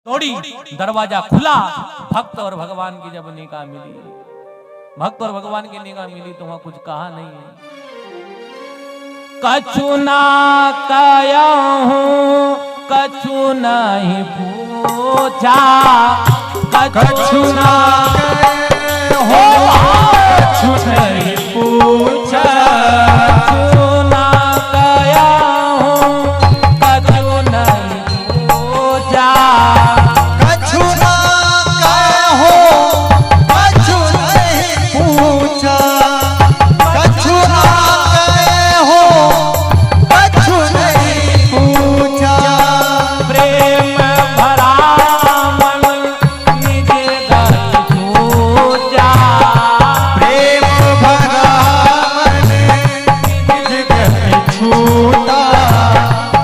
तोड़ी, दरवाजा खुला। भक्त और भगवान की जब निगाह मिली, भक्त और भगवान की निगाह मिली तो वहां कुछ कहा नहीं है। कछु ना कया हूँ, कछु नहीं पूछा, कछु ना हो, कछु नहीं पूछा, कछु ना कया हूँ, कछु नहीं पूछा, कछु ना कया हो, कछु नहीं पूछा, कछु ना कया हो, कछु नहीं पूछा। प्रेम भरा मन निज गति सूझा, प्रेम भरा मन निज गति छूटा,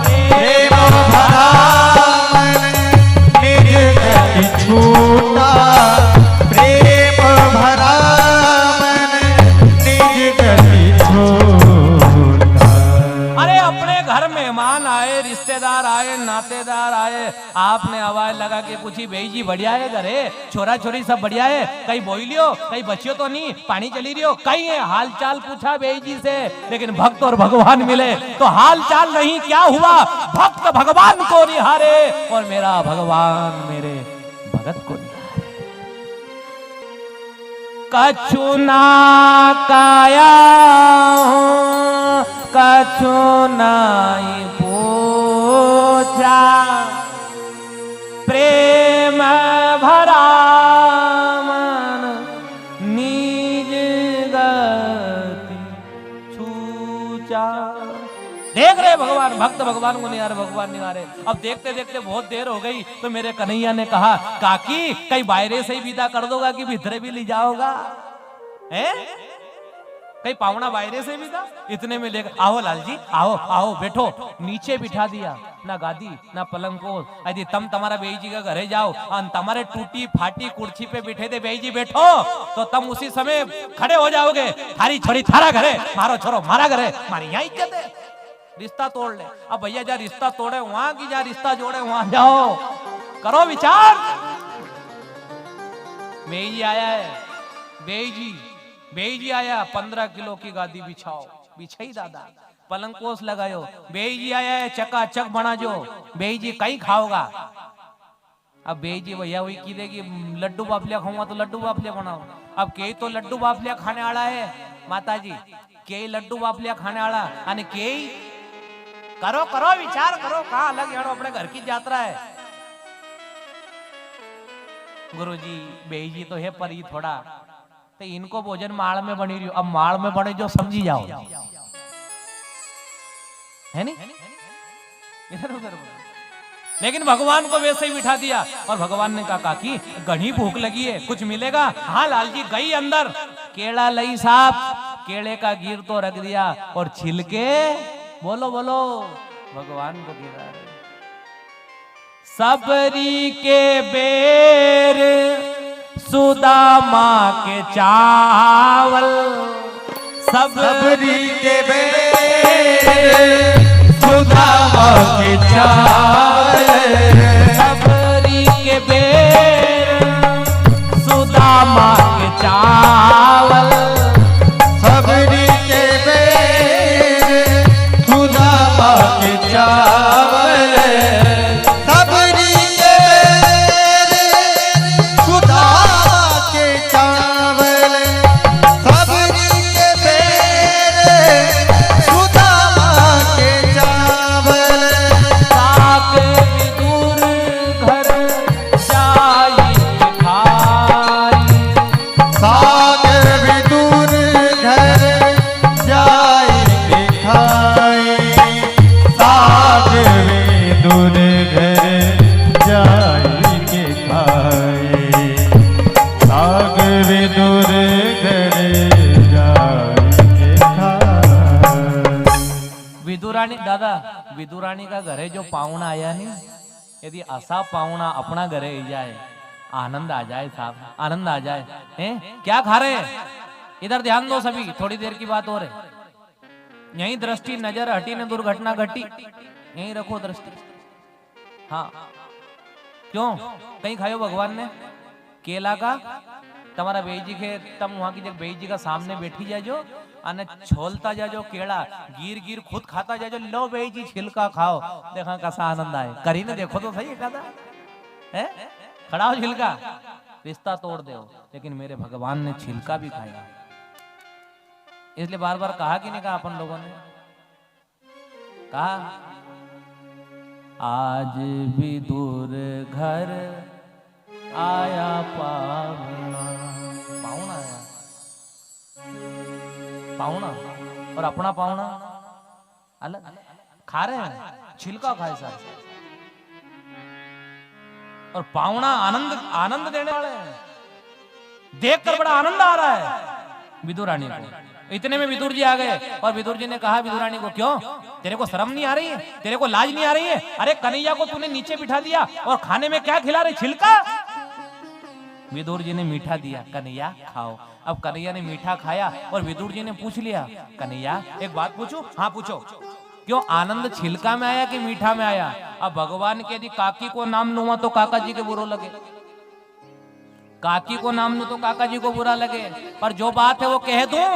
प्रेम भरा मन निज गति छूटा, प्रेम भरा मन निज गति छूटा। अरे अपने घर मेहमान आए, रिश्तेदार आए, नातेदार आए, आपने आवाज लगा के पूछी, भाई जी बढ़िया है घरे, छोरा छोरी सब बढ़िया है, कहीं बोई लियो, कहीं बचियो तो नहीं, पानी चली रही हो, कहीं है, हाल चाल पूछा भाई जी से। लेकिन भक्त और भगवान मिले तो हाल चाल नहीं, क्या हुआ, भक्त भगवान को निहारे और मेरा भगवान मेरे भगत को निहारे। कछु ना काया हूँ, कछु नहीं पूछा, प्रेम भरा मन निज गति छूचा। देख रहे भगवान, भक्त भगवान को निहारे, भगवान निहारे। अब देखते देखते बहुत देर हो गई तो मेरे कन्हैया ने कहा, काकी कहीं बाहरे से ही विदा कर दोगा कि भीतरे भी ले जाओगा, हैं? कहीं पावना बाहरे से विदा? इतने में लेकर आओ लाल जी, आओ आओ बैठो। नीचे बिठा दिया, ना गादी ना पलंग को। यदि तम तुम्हारा बेई जी का घरे जाओ और तुम्हारे टूटी फाटी कुर्सी पे बैठे थे, बेई जी बैठो, तो तुम उसी समय खड़े हो जाओगे, थारी छोरी थारा घरे, मारो छोरो मारा घरे, हमारी यहाँ इज्जत है, रिश्ता तोड़ ले। अब भैया जा रिश्ता तोड़े वहां की, जा रिश्ता जोड़े वहां जाओ, करो विचार। बेई जी आया है, बेई जी आया, 15 किलो की गादी बिछाओ, बिछाई दादा, पलंग कोस लगायो। बेई जी आया है, चकाचक बना जो, बेई जी कहीं खाओगा। अब बेई जी भैया वही की देगी, लड्डू बाफलिया खाऊंगा तो लड्डू बाफलिया बनाओ। अब के तो लड्डू बाफलिया खाने वाला है माता जी, के लड्डू बाफलिया खाने वाला, यानी के करो करो विचार करो, कहाँ अलग यारो, अपने घर की यात्रा है। गुरुजी बेई जी तो है पर ही थोड़ा, तो इनको भोजन माड़ में बनी रही हो, अब माड़ में बने जो समझी जाओ, है नहीं, इधर उधर। लेकिन भगवान को वैसे ही बिठा दिया और भगवान ने कहा, काकी घनी भूख लगी है, कुछ मिलेगा? हाँ लाल जी। गई अंदर, केला लई साहब, केले का गिर तो रख दिया और छिलके, बोलो बोलो, भगवान को गिरा रहे। सबरी के बेर, सुदामा के चावल, सबरी के बेर, सुदामा के चावल, सबरी के बेर, सुदामा के चावल, सबरी के बेर, सुदामा के चावल, सबरी के बेर, सुदामा के चावल, सबरी के बेर, सुदामा के चावल। साक विदुर घर जाई खाई, साग विदुर घर जाई के खाई, साग विदुर घर जाई के खाई, साग विदुर घर जाई के खाई। विदुराणी दादा, विदुराणी का घरे जो पाहुणा आया नहीं, यदि असा पाहुणा अपना घरे जाए, आनंद आ जाए साहब, आनंद आ जाए। हैं क्या खा रहे हैं? इधर ध्यान दो सभी, थोड़ी देर की बात और है। यही दृष्टि नजर हटी ने दुर्घटना घटी, यही रखो दृष्टि। हाँ क्यों कहीं खायो भगवान ने केला का તમારા બેજી के तम वहां की जब बेजी का सामने बैठी जाजो અને छोलता जाजो केड़ा गिर गिर खुद खाता जाजो लो बेजी छिलका खाओ देखा कैसा आनंद आए करीने देखो तो सही एकादा है खड़ा हो छिलका रिश्ता तोड़ दो लेकिन मेरे भगवान ने छिलका भी खाया इसलिए बार बार कहा कि नहीं कहा अपन लोगों ने कहा आज भी दूर घर आया पावना पावना आया पावना और अपना पावना अलग खा रहे हैं छिलका खाए साथ और पावना आनंद आनंद देने वाले हैं देखकर बड़ा आनंद आ रहा है विदुर रानी को इतने में विदुर जी आ गए और विदुर जी ने कहा विदुर रानी को क्यों तेरे को शर्म नहीं आ रही है तेरे को लाज नहीं आ रही है अरे कन्हैया को तूने नीचे बिठा दिया और खाने में क्या खिला रहे छिलका विदुर जी ने मीठा दिया कन्हैया खाओ अब कन्हैया ने मीठा खाया और विदुर जी ने पूछ लिया कन्हैया एक बात पूछूं हाँ पूछो क्यों आनंद छिलका में आया कि मीठा में आया अब भगवान के यदि काकी को नाम लूंगा तो काका जी के बुरो लगे काकी को नाम लूं तो काका जी को बुरा लगे पर जो बात है वो कह दूं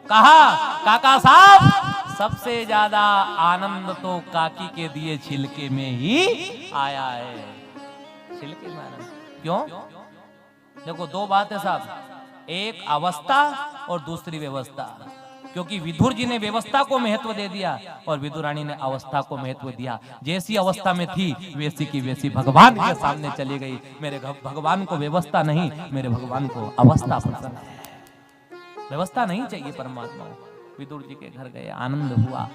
कहा काका साहब सबसे ज्यादा आनंद तो काकी के दिए छिलके में ही आया है छिलके में आनंद क्यों देखो दो बात है साहब एक अवस्था और दूसरी व्यवस्था क्योंकि विदुर जी ने व्यवस्था को महत्व दे दिया और विदुर रानी ने अवस्था को महत्व दिया जैसी अवस्था में थी वैसी की वैसी भगवान के सामने चली गई मेरे भगवान को व्यवस्था नहीं मेरे भगवान को अवस्था पसंद है व्यवस्था नहीं चाहिए परमात्मा विदुर जी के घर गए आनंद हुआ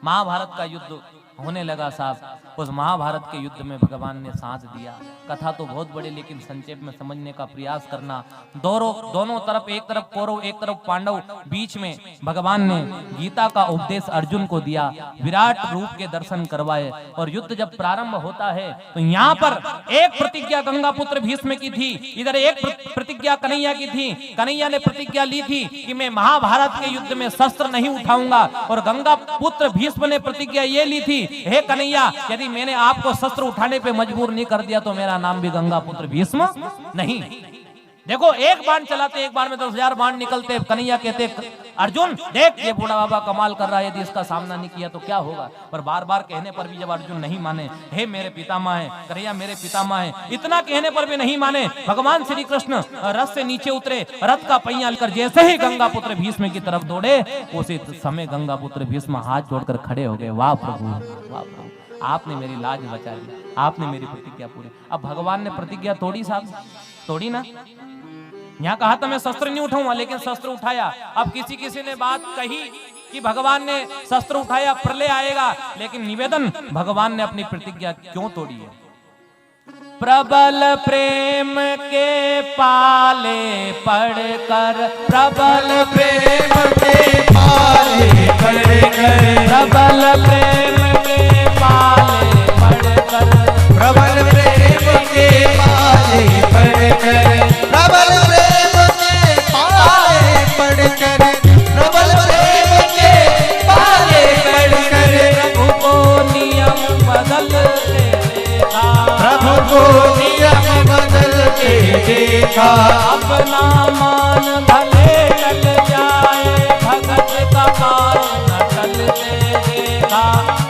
महाभारत का युद्ध होने लगा साहब उस महाभारत के युद्ध में भगवान ने साथ दिया कथा तो बहुत बड़ी लेकिन संक्षेप में समझने का प्रयास करना दोनों तरफ एक तरफ कौरव एक तरफ पांडव बीच में भगवान ने गीता का उपदेश अर्जुन को दिया विराट रूप के दर्शन करवाए और युद्ध जब प्रारंभ होता है तो यहाँ पर एक प्रतिज्ञा गंगा पुत्र भीष्म की थी इधर एक प्रतिज्ञा कन्हैया की थी कन्हैया ने प्रतिज्ञा ली थी कि मैं महाभारत के युद्ध में शस्त्र नहीं उठाऊंगा और गंगा पुत्र भीष्म ने प्रतिज्ञा ये ली थी हे कन्हैया यदि मैंने आपको शस्त्र उठाने पे मजबूर नहीं कर दिया तो मेरा नाम भी गंगा पुत्र भीष्म नहीं देखो एक बाण चलाते एक बाण में 10,000 बाण निकलते कन्हैया कहते अर्जुन देख ये बूढ़ा बाबा कमाल कर रहा है यदि इसका सामना नहीं किया तो क्या होगा पर बार बार कहने पर भी जब अर्जुन नहीं माने हे मेरे पितामह है कन्हैया मेरे पितामह है इतना कहने पर भी नहीं माने भगवान श्री कृष्ण रथ से नीचे उतरे रथ का पहिया लेकर जैसे ही गंगा पुत्र भीष्म की तरफ दौड़े उसी समय गंगा पुत्र भीष्म हाथ जोड़कर खड़े हो गए वाह प्रभु आपने मेरी लाज बचा ली आपने मेरी प्रतिज्ञा पूरी अब भगवान ने प्रतिज्ञा तोड़ी साहब तोड़ी ना यहाँ कहा था मैं शस्त्र नहीं उठाऊंगा लेकिन शस्त्र उठाया अब किसी ने बात कही कि भगवान ने शस्त्र उठाया प्रलय आएगा लेकिन निवेदन भगवान ने अपनी प्रतिज्ञा क्यों तोड़ी है प्रबल प्रेम के पाले पढ़कर प्रबल प्रेम के पाले पढ़कर प्रबल प्रेम के पाले पढ़कर प्रबल प्रेम के पाले पढ़कर प्रबल प्रेम के पाले पढ़कर प्रबल प्रेम के पाले पढ़कर प्रभु को नियम बदल के देखा प्रभु को नियम बदल के देखा अपना मान भले टल जाए भगत का मान न टलते देखा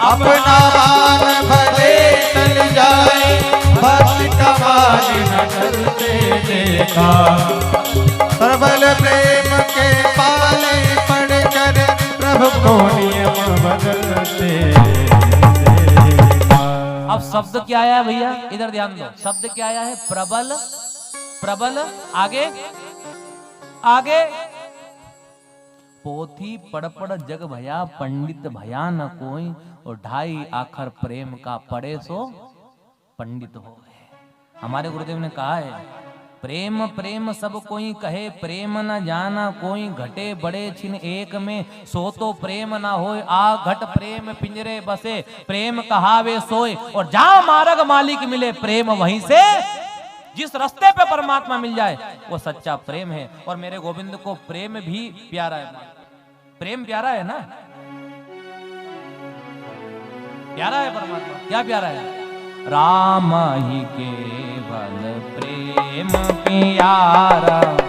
अपना मान भले टल जाए भक्त का मान न टलते देखा प्रबल प्रेम के पाले पढ़कर प्रभु को नियम बदलते देखा। अब शब्द क्या आया है भैया इधर ध्यान दो शब्द क्या आया है प्रबल प्रबल आगे आगे पोथी पढ़ पढ़ जग भया पंडित भया न कोई और 2.5 आखर प्रेम का पढ़े सो पंडित हो गए हमारे गुरुदेव ने कहा है प्रेम प्रेम सब कोई कहे प्रेम न जाना कोई घटे बड़े छिन एक में सो तो प्रेम न होए आ घट प्रेम पिंजरे बसे प्रेम कहावे सोए और जहां मार्ग मालिक मिले प्रेम वहीं से जिस रास्ते पे परमात्मा मिल जाए वो सच्चा प्रेम है और मेरे गोविंद को प्रेम भी प्यारा है प्रेम प्यारा है ना प्यारा है परमात्मा क्या प्यारा है राम ही केवल प्रेम प्यारा।